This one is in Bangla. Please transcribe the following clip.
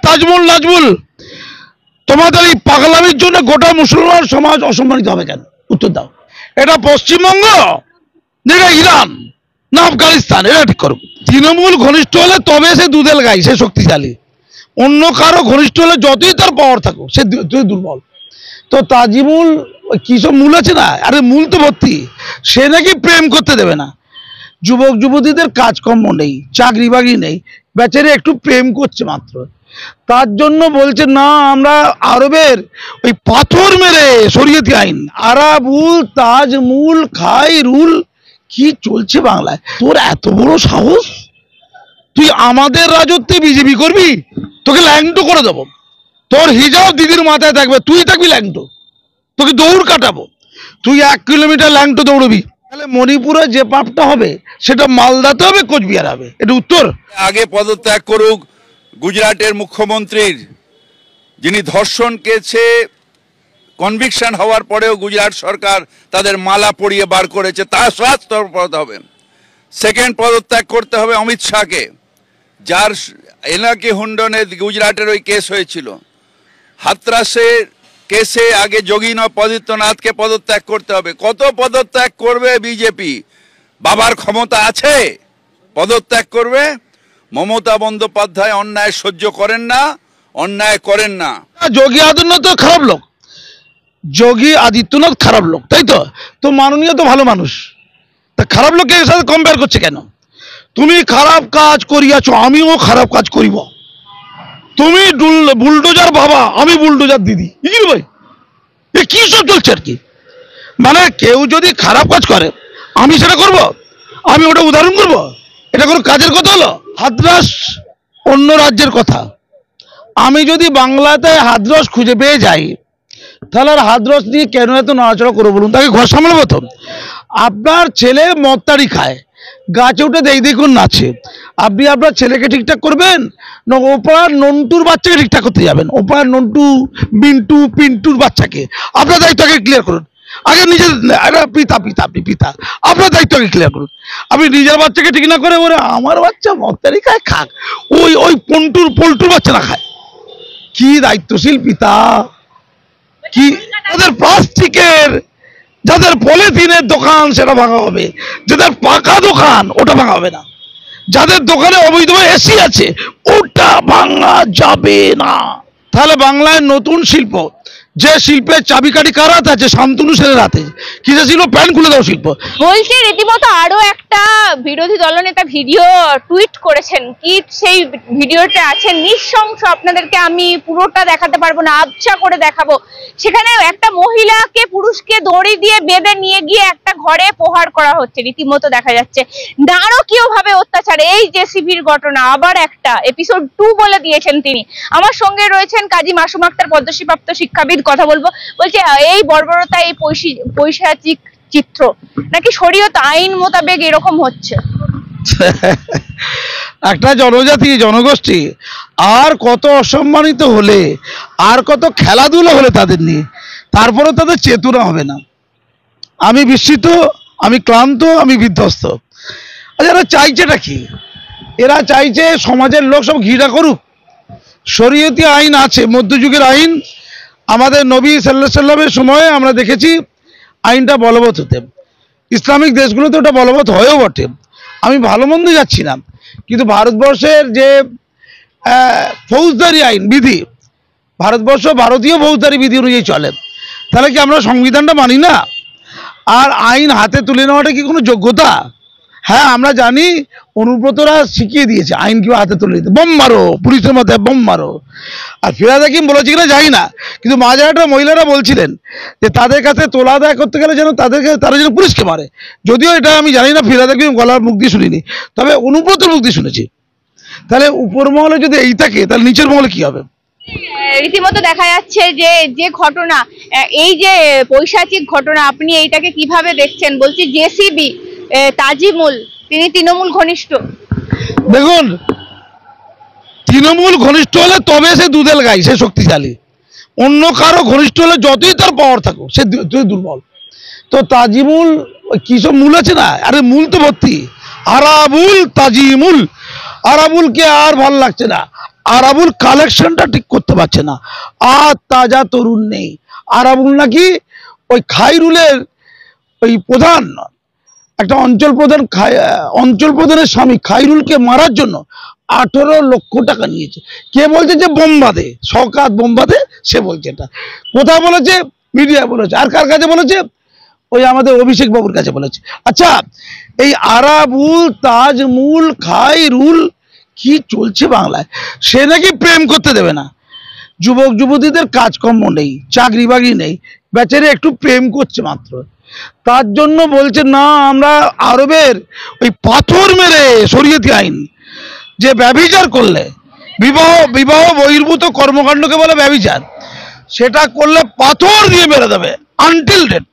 তাজমুল নাজমুল, তোমাদের এই পাগলামির জন্য গোটা মুসলমান সমাজ অসম্মানিত হবে কেন? উত্তর দাও। এটা পশ্চিমবঙ্গ, এটা ইরান না আফগানিস্তান? এটা ঠিক করো। তৃণমূল ঘনিষ্ঠ হলে তবে সে দুধেল গাই, সে শক্তিশালী। অন্য কারো ঘনিষ্ঠ হলে যতই তার পাওয়ার থাকুক সে দুর্বল। তো তাজিমুল কি সব মূল আছে না, আরে মূল তো ভর্তি। সে নাকি প্রেম করতে দেবে না, যুবক যুবতীদের কাজকর্ম নেই, চাকরি বাকরি নেই, বেচারে একটু প্রেম করছে মাত্র, তার জন্য বলছে না আমরা আরবের ওই পাথর মেরে শরীয়তি আইন, আরাবুল তাজমুল খাই রুল, কি চলছে বাংলায়? তোর এত বড় সাহস, তুই আমাদের রাজত্বে বিজেপি করবি? তোকে ল্যাংটো করে দেবো, তোর হিজাব দিদির মাথায় থাকবে, তুই থাকবি ল্যাংটো, তোকে দৌড় কাটাবো, তুই 1 কিলোমিটার ল্যাংটো দৌড়বি। তাহলে মণিপুরে যে পাপটা হবে সেটা মালদাতে হবে, কোচবিহার হবে। এটা উত্তর। আগে পদত্যাগ করুক গুজরাটের মুখ্যমন্ত্রীর, যিনি ধর্ষণ কেসে কনভিকশন হওয়ার পরেও গুজরাট সরকার তাদের মালা পরিয়ে বার করেছে, তার শাস্তি হবে। সেকেন্ড পদত্যাগ করতে হবে অমিত শাহকে, যার এনাকি হুন্ডনে গুজরাটের ওই কেস হয়েছিল। হাতরাসের কেসে আগে যোগীনাথকে পদত্যাগ করতে হবে। কত পদত্যাগ করবে বিজেপি? বাবার ক্ষমতা আছে, পদত্যাগ করবে। মমতা বন্দ্যোপাধ্যায় অন্যায় সহ্য করেন না, অন্যায় করেন না। যোগী আদিত্যনাথ খারাপ লোক, যোগী আদিত্যনাথ খারাপ লোক, তাই তো? তো মাননীয় তো ভালো মানুষ, তা খারাপ লোকের সাথে কম্পেয়ার করছে কেন? তুমি খারাপ কাজ করিয়াছো, আমিও খারাপ কাজ করিব। তুমি বুলডোজার বাবা, আমি বুলডোজার দিদি, বুঝলি ভাই? এ কি সব চলছে আর কি? মানে কেউ যদি খারাপ কাজ করে আমি সেটা করব, আমি ওটা উদাহরণ করব? এটা কোনো কাজের কথা হলো? হাতরাস অন্য রাজ্যের কথা, আমি যদি বাংলাতে হাতরস খুঁজে পেয়ে যাই তাহলে আর হাতরস নিয়ে কেন এত নড়াচড়া করবো বলুন? তাকে ঘর সামলাবো তো? আপনার ছেলে মদতারি খায়, গাছে উঠে দেখুন নাচে, আপনি আপনার ছেলেকে ঠিকঠাক করবেন না ওপার নন্টুর বাচ্চাকে ঠিকঠাক করতে যাবেন? ওপার নন্টু বিন্টু পিন্টুর বাচ্চাকে আপনার দায়িত্বকে ক্লিয়ার করুন আগে। নিজের পিতা পিতা আপনি পিতা, আপনার দায়িত্বকে ক্লিয়ার করুন। আপনি নিজের বাচ্চাকে ঠিক না করে ওরে আমার বাচ্চা মদতারি খায়, খাক, ওই পল্টুর বাচ্চা না খায়। কি দায়িত্বশীল পিতা! কি যাদের প্লাস্টিকের, যাদের পলিথিনের দোকান সেটা ভাঙা হবে, যাদের পাকা দোকান ওটা ভাঙা হবে না, যাদের দোকানে অবৈধভাবে এসি আছে ওটা ভাঙা যাবে না। তাহলে বাংলায় নতুন শিল্প, যে শিল্পের চাবিকাঠি কার হাতে আছে? শান্তনু সেনের হাতে। কিসে ছিল? প্যান্ট খুলে দাও শিল্প। বলছি রীতিমতো আরো একটা বিরোধী দলনেতা ভিডিও টুইট করেছেন, কি সেই ভিডিওতে আছে নৃশংস, আপনাদেরকে আমি পুরোটা দেখাতে পারবো না, আবছা করে দেখাবো। সেখানে একটা মহিলাকে পুরুষকে দড়ি দিয়ে বেঁধে নিয়ে গিয়ে একটা ঘরে প্রহার করা হচ্ছে, রীতিমতো দেখা যাচ্ছে নারকীয় ভাবে অত্যাচার। এই জেসিবির ঘটনা আবার একটা এপিসোড 2 বলে দিয়েছেন তিনি। আমার সঙ্গে রয়েছেন কাজী মাসুম আক্তার, পদ্মশ্রীপ্রাপ্ত শিক্ষাবিদ, কথা বলবো। বলছে এই বর্বরতা, এই পৈশাচিক চিত্র নাকি শরীয়ত আইন মোতাবেক এরকম হচ্ছে। একটা জনজাতি জনগোষ্ঠী আর কত অসম্মানিত হলে, আর কত খেলাধুলা হলে তাদের নিয়ে, তারপরে তাদের চেতনা হবে না। আমি বিস্মিত, আমি ক্লান্ত, আমি বিধ্বস্ত। আচ্ছা এরা চাইছেটা কি? এরা চাইছে সমাজের লোক সব ঘৃণা করুক। শরীয়তি আইন আছে, মধ্যযুগের আইন, আমাদের নবী সাল্লাল্লাহু আলাইহি সাল্লামের সময়ে আমরা দেখেছি আইনটা বলবৎ হতে। ইসলামিক দেশগুলোতে ওটা বলবৎ হয়েও বটে, আমি ভালো মন্দ যাচ্ছি না, কিন্তু ভারতবর্ষের যে ফৌজদারি আইন বিধি, ভারতবর্ষ ভারতীয় ফৌজদারি বিধি অনুযায়ী চলে। তাহলে কি আমরা সংবিধানটা মানি না? আর আইন হাতে তুলে নেওয়াটা কি কোনো যোগ্যতা? হ্যাঁ আমরা জানি, অনুব্রতরা শিখিয়ে দিয়েছে আইন কিভাবে হাতে তুলে দিতে, বোম মারো, পুলিশের মাথায় বোম মারো। আর ফিরহাদ হাকিম বলেছে কিনা জানি না, কিন্তু মাঝে একটা মহিলারা বলছিলেন যে তাদের কাছে তোলা আদায় করতে গেলে যেন তারা যেন পুলিশকে মারে। যদিও এটা আমি জানি না, ফিরহাদ হাকিম গলার মুখ দিয়ে শুনিনি, তবে অনুব্রতর মুখ দিয়ে শুনেছি। তাহলে উপর মহলে যদি এই থাকে তাহলে নিচের মহলে কি হবে? রীতিমতো দেখা যাচ্ছে যে যে ঘটনা, এই যে পৈশাচিক ঘটনা, আপনি এইটাকে কিভাবে দেখছেন? বলছি জেসিবি তাজিমুল, তিনি তৃণমূল ঘনিষ্ঠ। দেখুন, তৃণমূল ঘনিষ্ঠ হলে তবে সে দুধেল গাই, সে শক্তিশালী। অন্য কারো ঘনিষ্ঠ হলে যতই তার পাওয়ার থাকুক সে দুর্বল। তো তাজিমুল কি সব মূল আছে না, আরে মূল তো ভর্তি। আরাবুল তাজিমুল, আরাবুলকে আর ভাল লাগছে না, আরাবুল কালেকশনটা ঠিক করতে পারছে না, আর তাজা তরুণ নেই। আরাবুল নাকি ওই খাইরুলের ওই প্রধান, একটা অঞ্চল প্রধানের স্বামী খাইরুলকে মারার জন্য 18 লক্ষ টাকা নিয়েছে। কে বলছে? যে বোমবাদে, শওকত বোমবাদে, সে বলছে। এটা কোথায় বলেছে? মিডিয়া বলেছে। আর কার কাছে বলেছে? ওই আমাদের অভিষেক বাবুর কাছে বলেছে। আচ্ছা, এই আরাবুল, তাজমুল, খাইরুল কি চলছে বাংলায়? সে নাকি প্রেম করতে দেবে না, যুবক যুবতীদের কাজকর্ম নেই, চাকরি বাকরি নেই, বেচারে একটু প্রেম করছে মাত্র, তার জন্য বলছে না আমরা আরবের ওই পাথর মেরে শরীয়তি আইন, যে ব্যভিচার করলে বিবাহ বহির্ভূত কর্মকাণ্ডকে বলে ব্যভিচার, সেটা করলে পাথর দিয়ে মেরে দেবে আনটিল ডেট।